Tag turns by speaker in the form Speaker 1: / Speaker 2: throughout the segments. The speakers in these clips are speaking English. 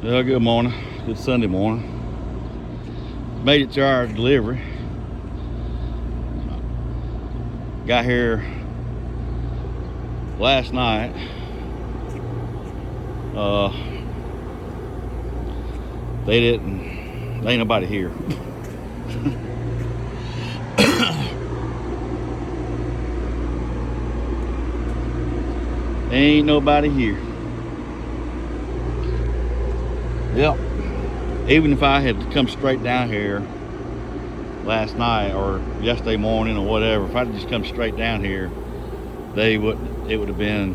Speaker 1: Yeah, good morning. Good Sunday morning. Made it to our delivery. Got here last night. There ain't nobody here. Ain't nobody here. Yep. Even if I had to come straight down here last night or yesterday morning or whatever, if I'd just come straight down here, it would have been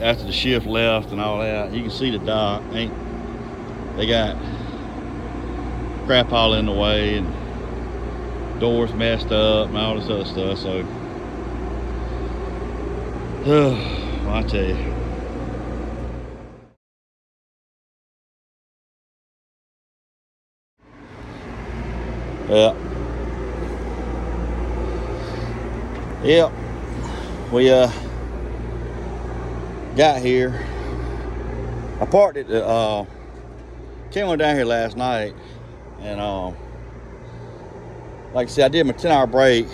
Speaker 1: after the shift left and all that. You can see the dock. They got crap all in the way and doors messed up and all this other stuff. So well, I tell you. Yeah. Yep. We got here. I parked it. Came on down here last night, and like I said, I did my 10-hour break.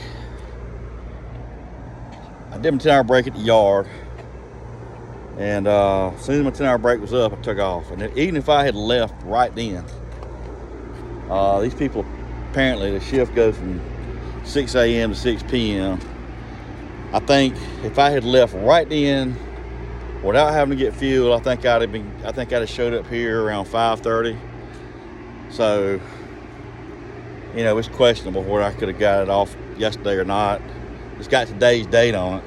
Speaker 1: I did my 10-hour break at the yard, and as soon as my 10-hour break was up, I took off. And even if I had left right then, these people, apparently the shift goes from 6 a.m. to 6 p.m. I think if I had left right then without having to get fuel, I think I'd have showed up here around 5:30. So, it's questionable whether I could have got it off yesterday or not. It's got today's date on it.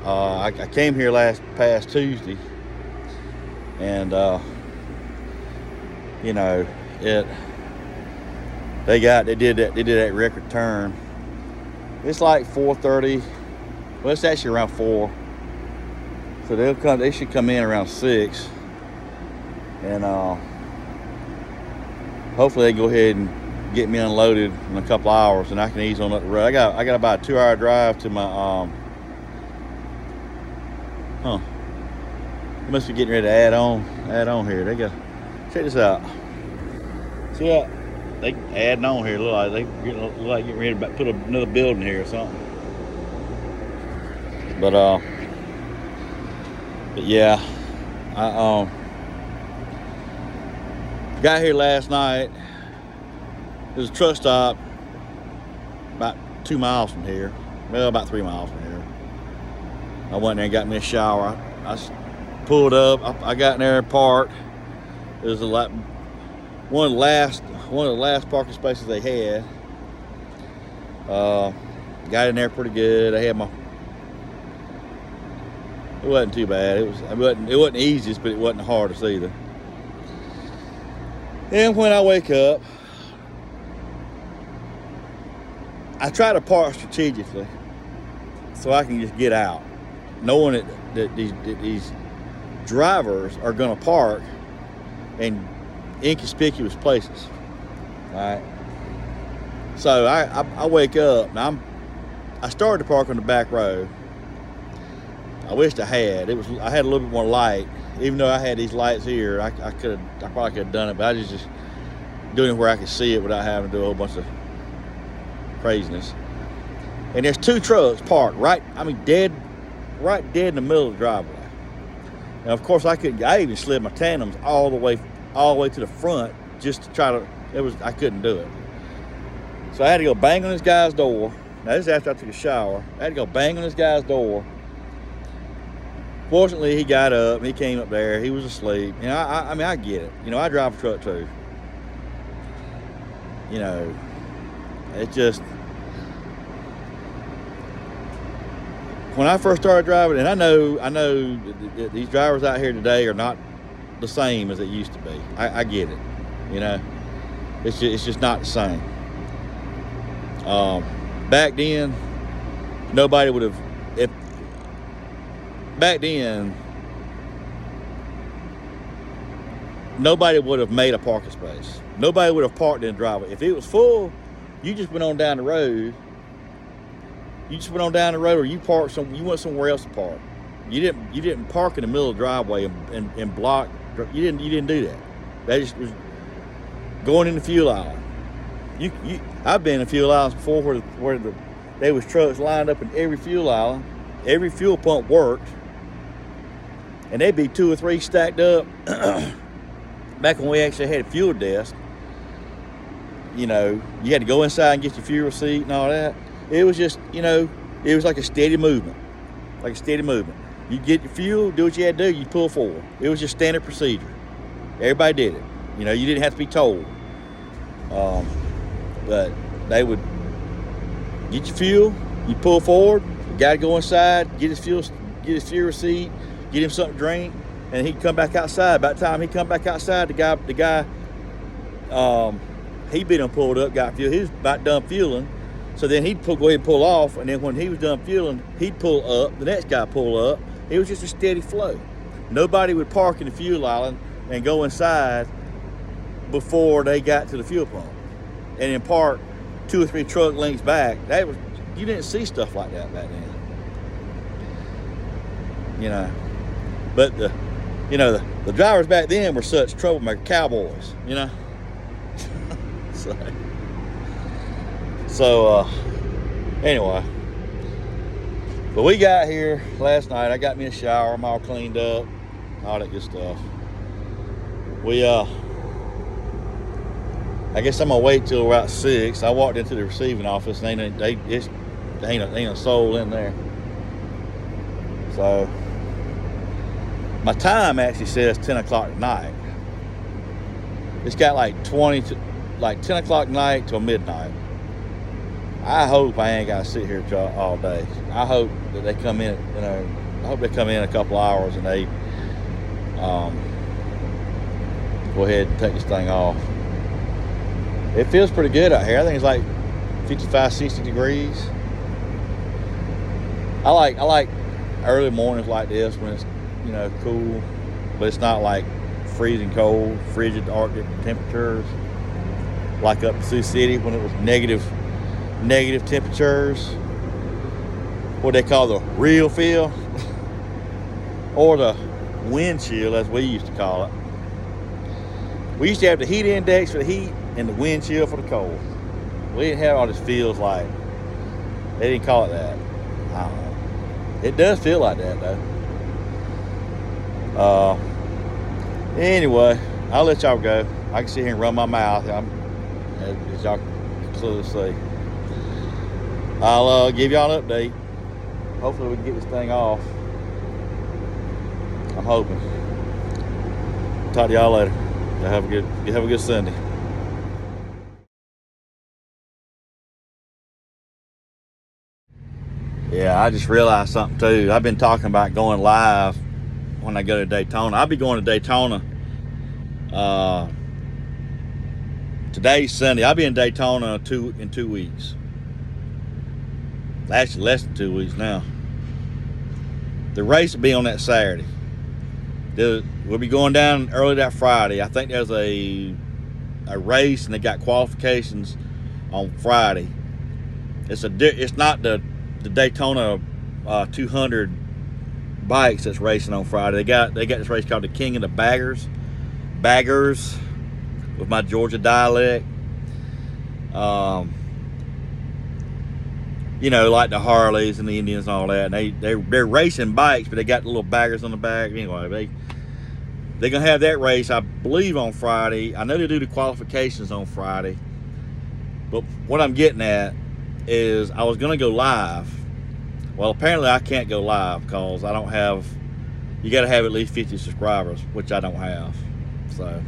Speaker 1: I came here past Tuesday, and they did that record turn. It's like 4:30. Well, it's actually around 4. So they should come in around 6. And hopefully they go ahead and get me unloaded in a couple hours and I can ease on up the road. I got about a 2-hour drive to my they must be getting ready to add on here. Check this out. See that? They adding on here. Look like getting ready to put another building here or something. But yeah, I got here last night. There's a truck stop about 2 miles from here. Well, about 3 miles from here. I went there and got me a shower. I pulled up. I got in there and parked. It was one of the last parking spaces they had. Got in there pretty good. It wasn't too bad. It wasn't the easiest, but it wasn't the hardest either. And when I wake up, I try to park strategically so I can just get out, knowing that these drivers are going to park in inconspicuous places. All right. So I wake up and I started to park on the back road. I wished I had. I had a little bit more light. Even though I had these lights here, I probably could have done it, but I was just doing it where I could see it without having to do a whole bunch of craziness. And there's 2 trucks parked right dead in the middle of the driveway. And of course I even slid my tandems all the way to the front just to try to. I couldn't do it. So I had to go bang on this guy's door. Now this is after I took a shower. I had to go bang on this guy's door. Fortunately, he got up and he came up there. He was asleep. I get it. I drive a truck too. It just, when I first started driving, and I know that these drivers out here today are not the same as it used to be. I get it. It's just not the same. Back then, nobody would have. Back then, nobody would have made a parking space. Nobody would have parked in the driveway. If it was full, you just went on down the road. Or you went somewhere else to park. You didn't park in the middle of the driveway and block. You didn't do that. That just was going in the fuel aisle. I've been in fuel aisles before where there was trucks lined up in every fuel aisle. Every fuel pump worked, and they'd be 2 or 3 stacked up. Back when we actually had a fuel desk, you know, you had to go inside and get your fuel receipt and all that. It was just, you know, it was like a steady movement. Like a steady movement. You get your fuel, do what you had to do, you pull forward. It was just standard procedure. Everybody did it. You know, you didn't have to be told. But they would get your fuel, you pull forward, the guy would go inside, get his fuel receipt, get him something to drink, and he'd come back outside. By the time he come back outside, the guy he'd been pulled up, got fuel. He was about done fueling. So then he'd go ahead and pull off, and then when he was done fueling, he'd pull up, the next guy pull up. It was just a steady flow. Nobody would park in the fuel aisle and go inside before they got to the fuel pump. And then park 2 or 3 truck lengths back. You didn't see stuff like that back then. You know. But the drivers back then were such troublemaker cowboys, you know. So anyway, but we got here last night. I got me a shower. I'm all cleaned up, all that good stuff. I guess I'm gonna wait till about 6. I walked into the receiving office and ain't a soul in there. So my time actually says 10 o'clock at night. It's got like 10 o'clock at night till midnight. I hope I ain't got to sit here all day. I hope that they come in, you know, I hope they come in a couple hours and they go ahead and take this thing off. It feels pretty good out here. I think it's like 55, 60 degrees. I like early mornings like this when it's, you know, cool, but it's not like freezing cold, frigid Arctic temperatures like up in Sioux City when it was negative temperatures, what they call the real feel, or the wind chill as we used to call it. We used to have the heat index for the heat and the wind chill for the cold. We didn't have all this feels like, they didn't call it that. I don't know. It does feel like that though. Anyway, I'll let y'all go. I can sit here and run my mouth. As y'all can clearly see. I'll give y'all an update. Hopefully we can get this thing off. I'm hoping. Talk to y'all later. Y'all have a good Sunday. Yeah, I just realized something too. I've been talking about going live when I go to Daytona. I'll be going to Daytona. Today's Sunday. I'll be in Daytona in 2 weeks. Actually, less than 2 weeks now. The race will be on that Saturday. We'll be going down early that Friday. I think there's a race and they got qualifications on Friday. It's not the Daytona 200 bikes that's racing on Friday. They got this race called the King of the Baggers with my Georgia dialect. You know, like the Harleys and the Indians and all that. And they're racing bikes, but they got the little baggers on the back. Anyway, they're gonna have that race, I believe, on Friday. I know they do the qualifications on Friday. But what I'm getting at is I was gonna go live. Well, apparently I can't go live because I don't have. You got to have at least 50 subscribers, which I don't have. So.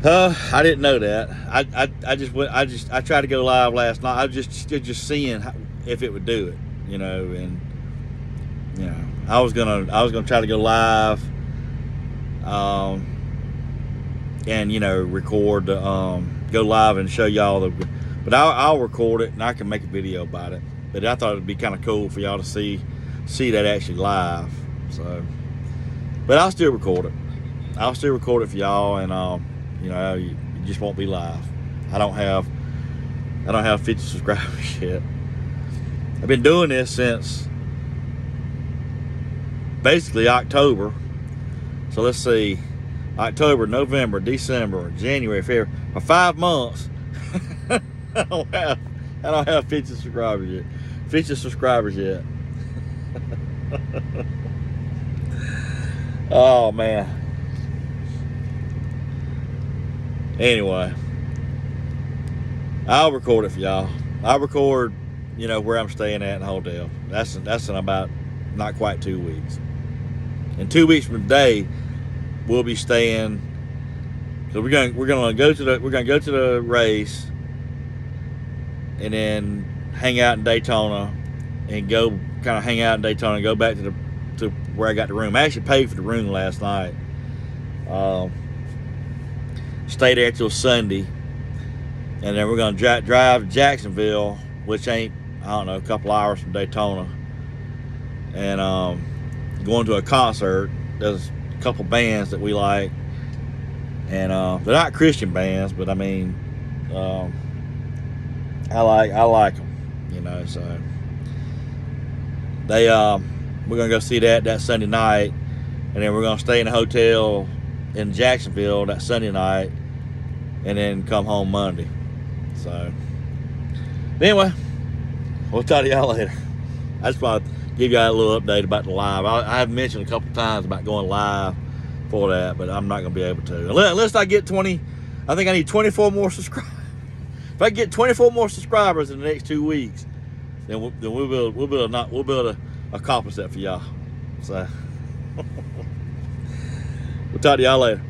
Speaker 1: I didn't know that. I tried to go live last night. I was just seeing if it would do it, you know, and you know, I was gonna try to go live, and you know, record, go live and show y'all but I'll record it and I can make a video about it. But I thought it'd be kind of cool for y'all to see that actually live. So, but I'll still record it. I'll still record it for y'all, and you know, you just won't be live. I don't have 50 subscribers yet. I've been doing this since basically October. So let's see, October, November, December, January, February, for 5 months. I don't have 50 subscribers yet. 50 subscribers yet. Oh man. Anyway, I'll record it for y'all. I'll record, where I'm staying at in the hotel. That's in about not quite 2 weeks. In 2 weeks from today, we'll be staying. So we're gonna go to the race, and then hang out in Daytona, and go kind of hang out in Daytona and go back to where I got the room. I actually paid for the room last night. Stay there till Sunday, and then we're gonna drive to Jacksonville, which ain't, I don't know, a couple hours from Daytona, and going to a concert. There's a couple bands that we like, and they're not Christian bands, but I mean, I like them, so we're gonna go see that Sunday night, and then we're gonna stay in a hotel in Jacksonville that Sunday night, and then come home Monday. So anyway, we'll talk to y'all later. I just want to give y'all a little update about the live. I have mentioned a couple times about going live for that, but I'm not going to be able to unless I get 20. I think I need 24 more subscribers. If I get 24 more subscribers in the next 2 weeks, then we'll be able to accomplish that for y'all. So we'll talk to y'all later.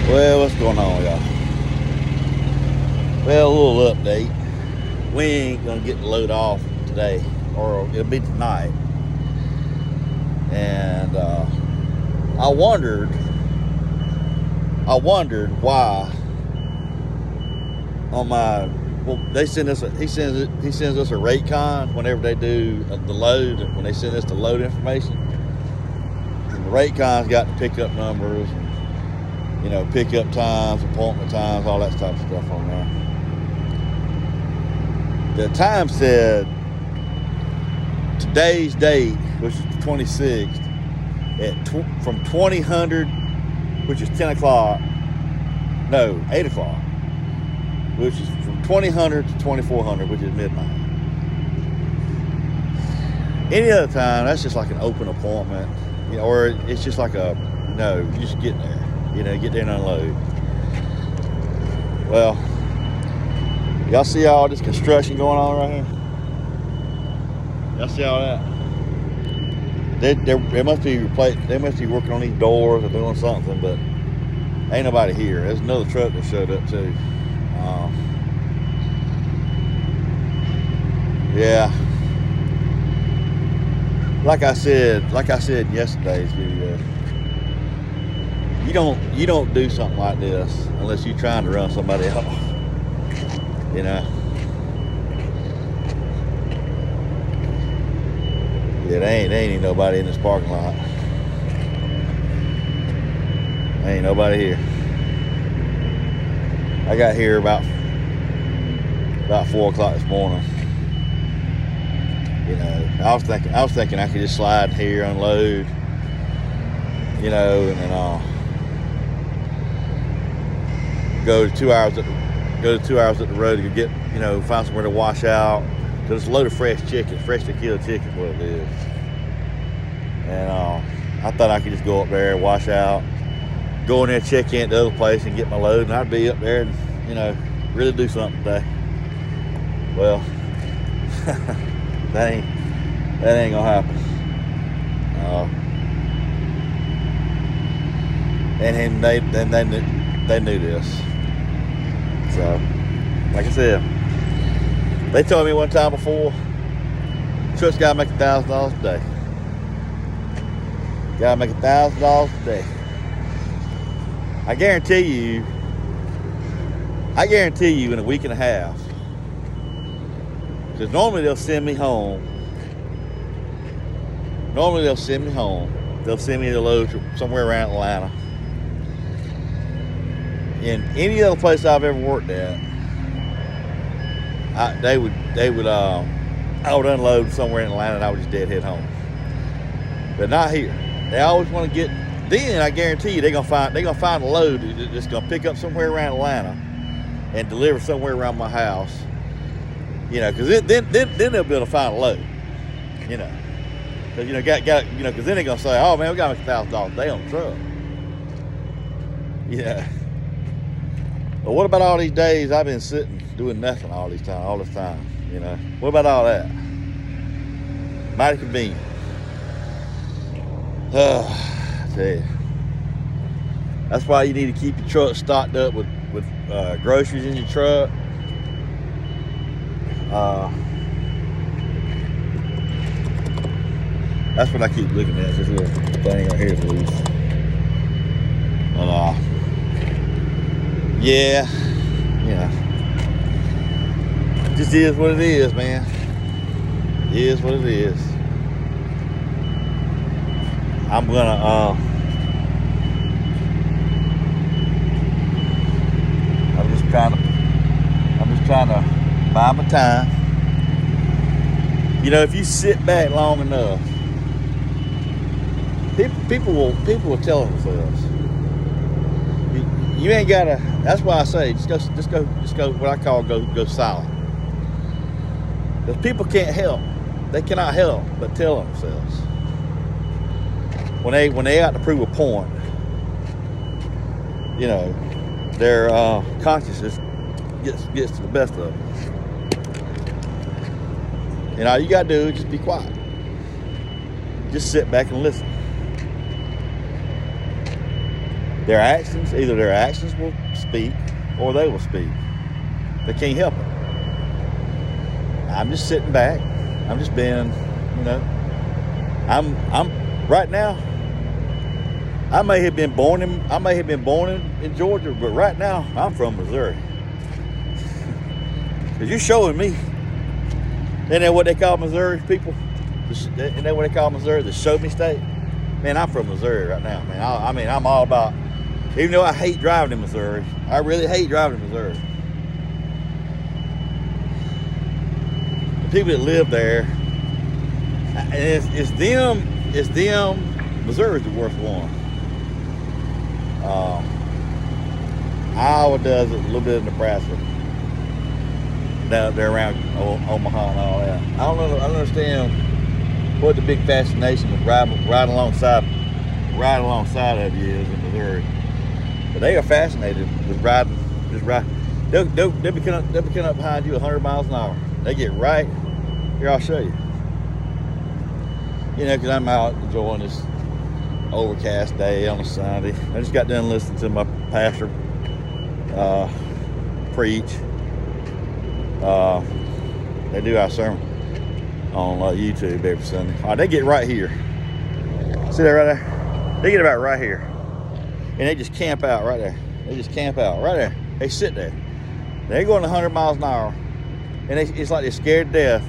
Speaker 1: Well, what's going on, y'all? Well, a little update. We ain't gonna get the load off today, or it'll be tonight. And I wondered why on my, he sends us a rate con whenever they do the load, when they send us the load information. And the rate con's got the pickup numbers, and pickup times, appointment times, all that type of stuff on there. The time said today's date, which is the 26th, from 2000, which is 10 o'clock, no, 8 o'clock, which is from 2000 to 2400, which is midnight. Any other time, that's just like an open appointment, or it's just like you just get there. Get there and unload. Well, y'all see all this construction going on right here? Y'all see all that? They must be working on these doors or doing something, but ain't nobody here. There's another truck that showed up too. Yeah. Like I said in yesterday's video, you don't do something like this unless you're trying to run somebody off. Yeah, there ain't even nobody in this parking lot. There ain't nobody here. I got here about 4 o'clock this morning. I was thinking I could just slide here, unload, and then go to 2 hours at the road to get, find somewhere to wash out. Cause it's a load of freshly killed chicken, what it is. And I thought I could just go up there and wash out, go in there, check in at the other place, and get my load, and I'd be up there and really do something today. Well, that ain't gonna happen. And they knew this. So, like I said, they told me one time before, truck's gotta make $1,000 a day. Gotta make $1,000 a day. I guarantee you in a week and a half, because normally they'll send me home. They'll send me the load somewhere around Atlanta. in any other place I've ever worked at, I would unload somewhere in Atlanta and I would just deadhead home. But not here. They always want to get. Then I guarantee you they're gonna find a load that's gonna pick up somewhere around Atlanta and deliver somewhere around my house. You know, because then they'll be able to find a load. You know, because because then they're gonna say, "Oh man, we got to make $1,000 a day on the truck." Yeah. But what about all these days I've been sitting doing nothing all this time? You know, what about all that? Mighty convenient. I tell you. That's why you need to keep your truck stocked up with groceries in your truck. That's what I keep looking at. This little thing right here is loose. But yeah, it just is what it is, man. It is what it is. I'm just trying to buy my time. You know, if you sit back long enough, people will tell themselves. You ain't gotta. That's why I say just go. What I call go silent. Because people can't help. They cannot help but tell themselves when they out to prove a point. You know, their consciousness gets to the best of them. And all you gotta do is just be quiet. Just sit back and listen. Either their actions will speak or they will speak. They can't help it. I'm just sitting back. I'm just being, I'm right now. I may have been born in Georgia, but right now I'm from Missouri. Cause you're showing me. Isn't that what they call Missouri people? Isn't that what they call Missouri? The show me state? Man, I'm from Missouri right now, man. I'm all about, even though I hate driving in Missouri, I really hate driving in Missouri. The people that live there, and it's them, Missouri's the worst one. Iowa does it, a little bit of Nebraska. Down there around Omaha and all that. I don't understand what the big fascination with riding alongside of you is in Missouri. But they are fascinated with riding. They'll be coming up behind you 100 miles an hour. They get right here. I'll show you. Because I'm out enjoying this overcast day on a Sunday. I just got done listening to my pastor preach. They do our sermon on YouTube every Sunday. They get right here. See that right there? They get about right here. And they just camp out right there. They just camp out right there. They sit there. They're going 100 miles an hour. And it's like they're scared to death.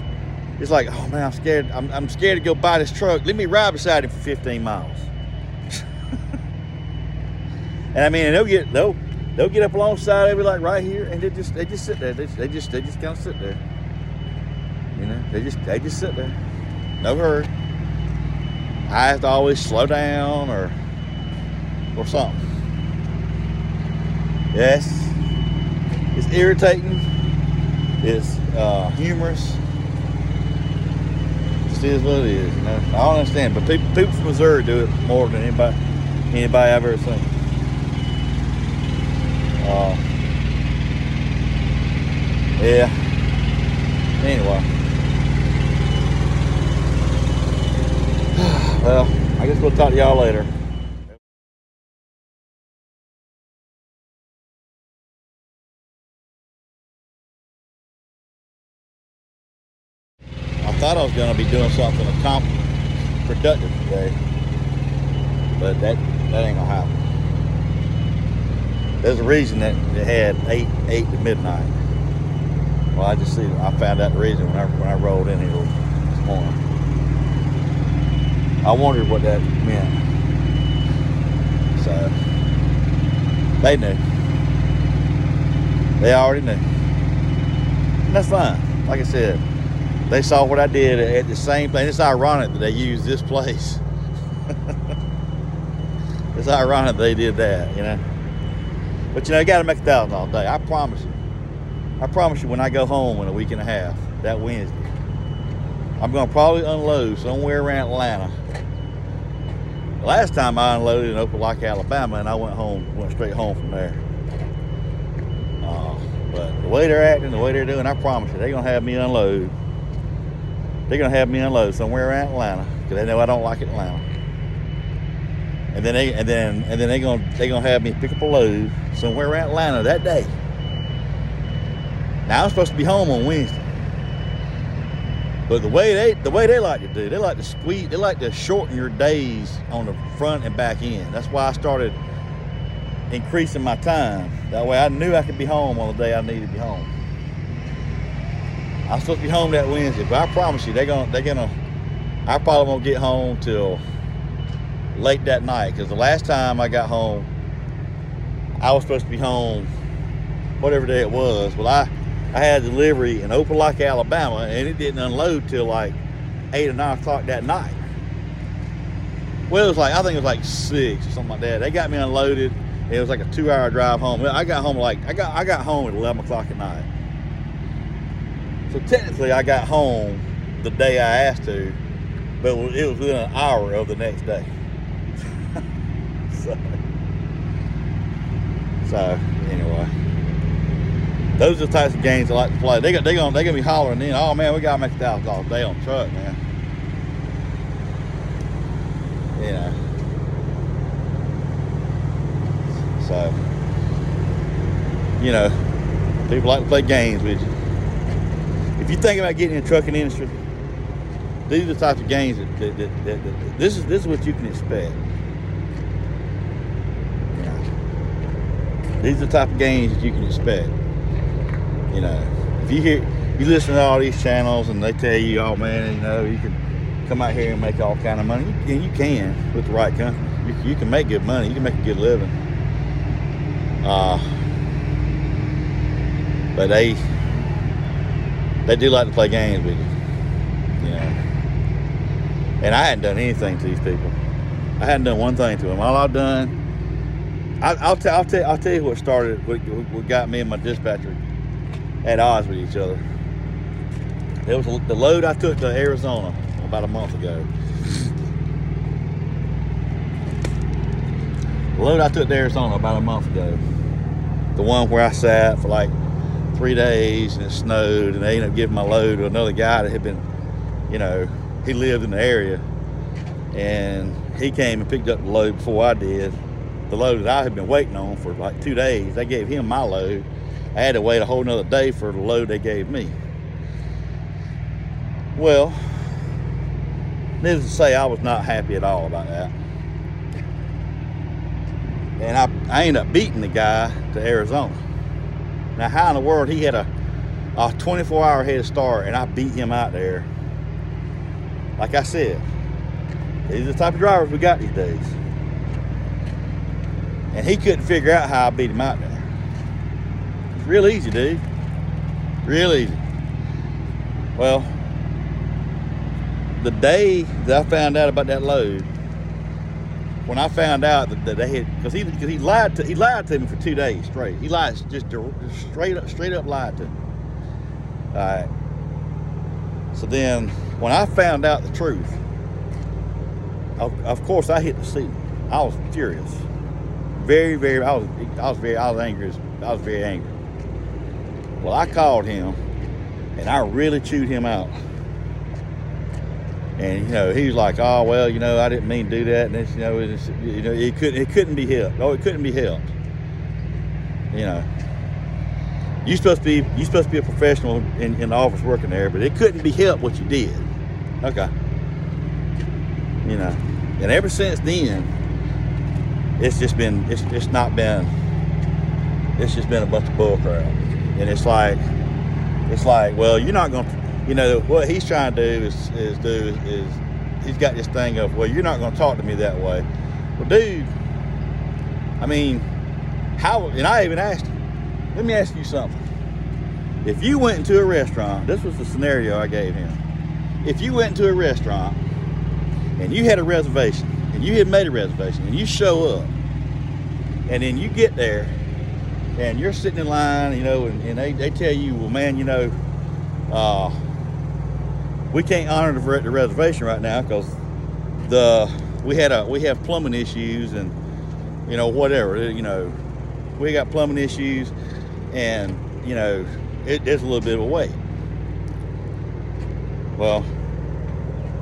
Speaker 1: It's like, oh man, I'm scared. I'm scared to go buy this truck. Let me ride beside him for 15 miles. And they'll get up alongside of it like right here, and they just sit there. They just kind of sit there. They just sit there. No hurry. I have to always slow down or something. Yes, it's irritating. It's humorous. It just is what it is. I don't understand, but people from Missouri do it more than anybody I've ever seen. Yeah. Anyway. Well, I guess we'll talk to y'all later. I thought I was going to be doing something productive today, but that ain't going to happen. There's a reason that it had 8 to midnight. Well, I found out the reason when I rolled in here this morning. I wondered what that meant. So, they knew. They already knew. And that's fine. Like I said, they saw what I did at the same place. It's ironic that they used this place. It's ironic they did that, you know. But you know, you got to make $1,000 a day. I promise you. I promise you, when I go home in a week and a half, that Wednesday, I'm going to probably unload somewhere around Atlanta. The last time I unloaded in Opelika, Alabama, and I went straight home from there. But the way they're acting, the way they're doing, I promise you, they're going to have me unload. They're going to have me unload somewhere around Atlanta, because they know I don't like Atlanta. And then they're gonna have me pick up a load somewhere around Atlanta that day. Now I'm supposed to be home on Wednesday, but the way they like to do, they like to shorten your days on the front and back end. That's why I started increasing my time. That way I knew I could be home on the day I needed to be home. I'm supposed to be home that Wednesday, but I promise you, I probably won't get home till late that night, because the last time I got home, I was supposed to be home whatever day it was. Well, I had a delivery in Opelika, Alabama, and it didn't unload till like 8 or 9 o'clock that night. Well, I think it was like 6 or something like that. They got me unloaded. It was like a 2-hour drive home. I got home I got home at 11 o'clock at night. So technically I got home the day I asked to, but it was within an hour of the next day. So anyway, those are the types of games I like to play. They gonna be hollering in, oh man, we gotta make $1,000 a day on the truck, man. You know. So, you know, people like to play games with you. If you think about getting in the trucking industry, these are the types of games that this is what you can expect. These are the type of games that you can expect. You know, if you listen to all these channels and they tell you, oh man, you know, you can come out here and make all kind of money. You can with the right company. You can make good money. You can make a good living. But they do like to play games with you. You know. And I hadn't done anything to these people. I hadn't done one thing to them. All I've done, I'll tell you what started, what got me and my dispatcher at odds with each other. It was the load I took to Arizona about a month ago. The load I took to Arizona about a month ago. The one where I sat for like 3 days and it snowed, and they ended up giving my load to another guy that had been, you know, he lived in the area, and he came and picked up the load before I did. The load that I had been waiting on for like 2 days, they gave him my load. I had to wait a whole nother day for the load they gave me. Well, needless to say, I was not happy at all about that. And I ended up beating the guy to Arizona. Now, how in the world he had a 24-hour head start and I beat him out there? Like I said, these are the type of drivers we got these days. And he couldn't figure out how I beat him out there. It's real easy, dude. Real easy. Well, the day that I found out about that load, when I found out that they had, because he lied to me for 2 days straight. He lied, just straight up lied to me. All right. So then, when I found out the truth, of course I hit the ceiling. I was furious. Very, I was very angry. I was very angry. Well, I called him, and I really chewed him out. And, you know, he was like, oh, well, you know, I didn't mean to do that. And, it couldn't be helped. Oh, it couldn't be helped. You know, you're supposed to be a professional in the office working there, but it couldn't be helped what you did. Okay. You know, and ever since then, it's just been a bunch of bull crap. And it's like, well, you're not going to, you know, what he's trying to do is he's got this thing of, well, you're not going to talk to me that way. Well, dude, I mean, how, and I even asked him, let me ask you something. If you went into a restaurant, this was the scenario I gave him. If you went into a restaurant and you had a reservation, and you had made a reservation, and you show up, and then you get there, and you're sitting in line, and they tell you, well, man, we can't honor the reservation right now because we have plumbing issues and whatever, we got plumbing issues, and there's a little bit of a wait. Well,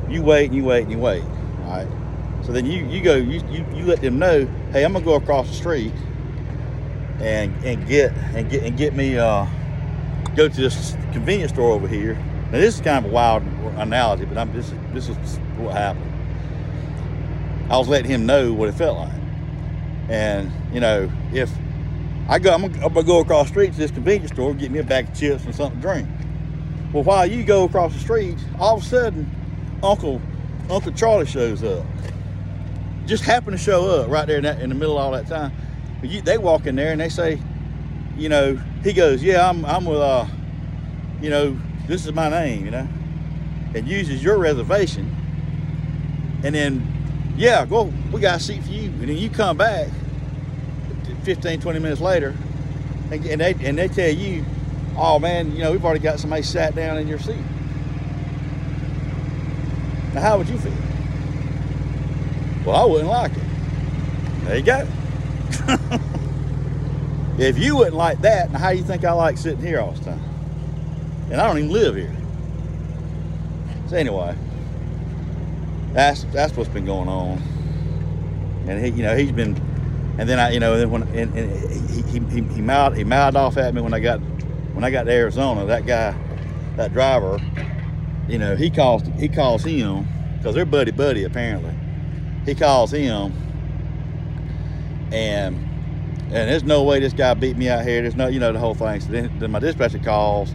Speaker 1: you wait and you wait and you wait. All right. So then you let them know, hey, I'm gonna go across the street and get me go to this convenience store over here. Now this is kind of a wild analogy, but this is what happened. I was letting him know what it felt like, and if I'm gonna go across the street to this convenience store, get me a bag of chips and something to drink. Well, while you go across the street, all of a sudden, Uncle Charlie shows up. Just happened to show up right there in the middle of all that time. They walk in there and they say, he goes, yeah, I'm with, this is my name, and uses your reservation. And then, yeah, go, we got a seat for you. And then you come back 15, 20 minutes later, and they tell you, oh man, we've already got somebody sat down in your seat. Now, how would you feel? Well, I wouldn't like it. There you go. If you wouldn't like that, now how do you think I like sitting here all the time? And I don't even live here. So anyway, that's what's been going on. And he's been, and then he mouthed off at me when I got to Arizona. That guy, that driver, he calls him, because they're buddy apparently. He calls him, and there's no way this guy beat me out here. There's no, the whole thing. So then my dispatcher calls,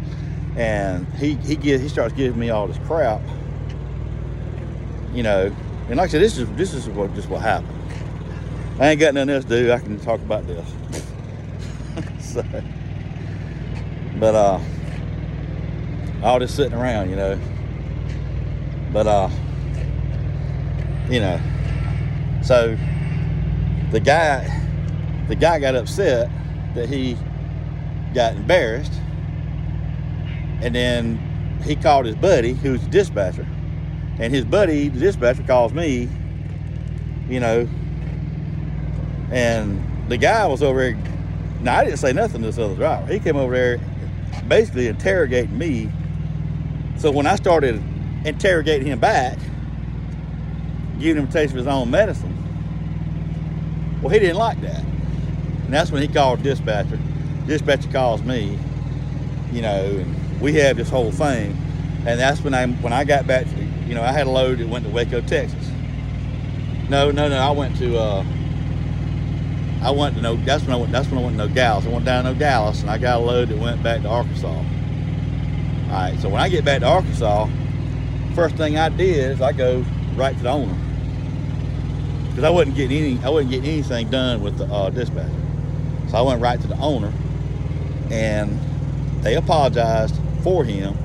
Speaker 1: and he starts giving me all this crap, And like I said, this is what happened. I ain't got nothing else to do. I can talk about this. So, but all just sitting around, But so the guy got upset that he got embarrassed, and then he called his buddy, who's the dispatcher, and his buddy, the dispatcher, calls me, and the guy was over there. Now, I didn't say nothing to this other driver. He came over there basically interrogating me. So when I started interrogating him back, giving him a taste of his own medicine, well, he didn't like that. And that's when he called dispatcher. Dispatcher calls me, and we have this whole thing. And that's when I got back to, I had a load that went to Waco, Texas. No, I went to that's when I went to Nogales. I went down to Nogales, and I got a load that went back to Arkansas. All right, so when I get back to Arkansas, first thing I did is I go right to the owner, because I wasn't getting anything done with the dispatcher. So I went right to the owner, and they apologized for him,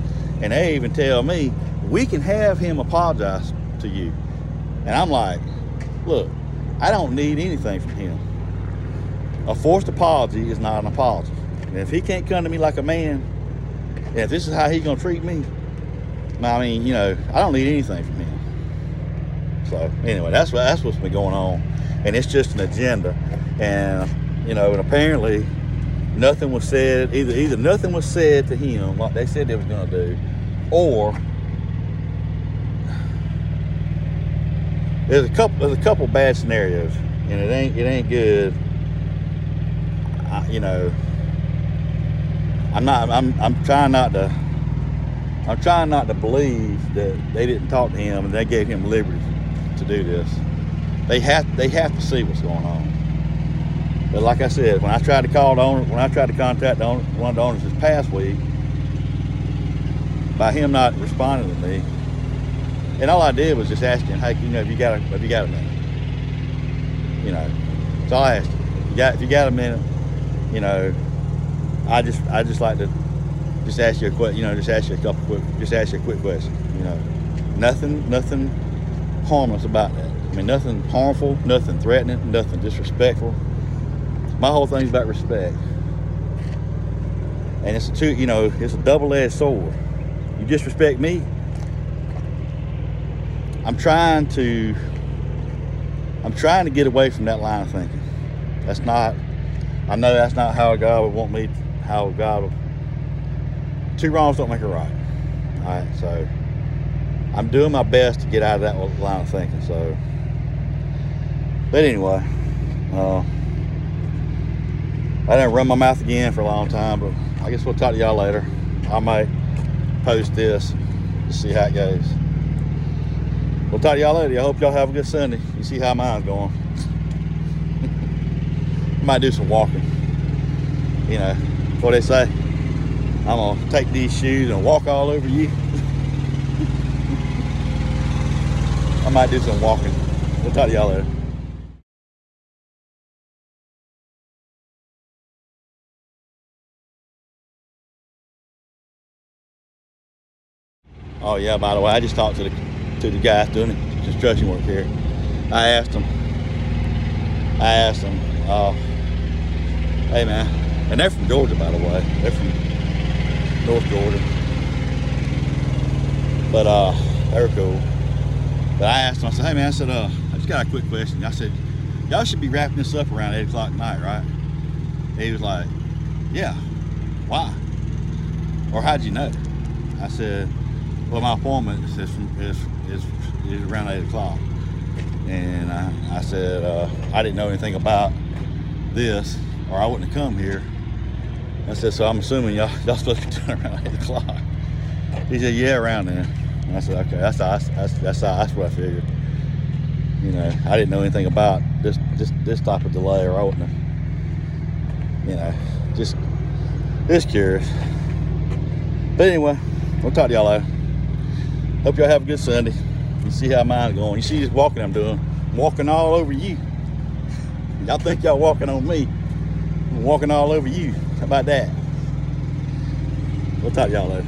Speaker 1: and they even tell me, we can have him apologize to you. And I'm like, look, I don't need anything from him. A forced apology is not an apology. And if he can't come to me like a man, and if this is how he's going to treat me, I mean, I don't need anything from him. So anyway, that's what's been going on, and it's just an agenda. And and apparently nothing was said. Either nothing was said to him like they said they was going to do, or there's a couple bad scenarios, and it ain't good. I'm trying not to believe that they didn't talk to him and they gave him liberty to do this. They have to see what's going on. But like I said, when I tried to contact the owner, one of the owners this past week, by him not responding to me, and all I did was just ask him, hey, have you got a minute? So I asked him, if you got a minute, I just like to just ask you a quick, just ask you a quick question. Nothing harmless about that. I mean, nothing harmful, nothing threatening, nothing disrespectful. My whole thing's about respect. And it's a double-edged sword. You disrespect me, I'm trying to get away from that line of thinking. I know that's not how God would want me, two wrongs don't make a right. All right, so I'm doing my best to get out of that line of thinking. So, but anyway, I didn't run my mouth again for a long time, but I guess we'll talk to y'all later. I might post this to see how it goes. We'll talk to y'all later. I hope y'all have a good Sunday. You see how mine's going. Might do some walking. What they say. I'm gonna take these shoes and walk all over you. I might do some walking. We'll talk to y'all later. Oh yeah, by the way, I just talked to the guy doing the construction work here. I asked him, hey man, and they're from Georgia, by the way. They're from North Georgia. But they were cool. But I asked him, I said, hey man, I just got a quick question. I said, y'all should be wrapping this up around 8 o'clock tonight, right? He was like, yeah, why? Or how'd you know? I said, well, my appointment is around 8 o'clock. And I said, I didn't know anything about this, or I wouldn't have come here. I said, so I'm assuming y'all supposed to be doing it around 8 o'clock. He said, yeah, around then. And I said, okay, that's what I figured. I didn't know anything about this type of delay, or I wouldn't have, just curious. But anyway, we'll talk to y'all later. Hope y'all have a good Sunday. You see how mine's going. You see this walking I'm doing. I'm walking all over you. Y'all think y'all walking on me. I'm walking all over you. How about that? We'll talk to y'all later.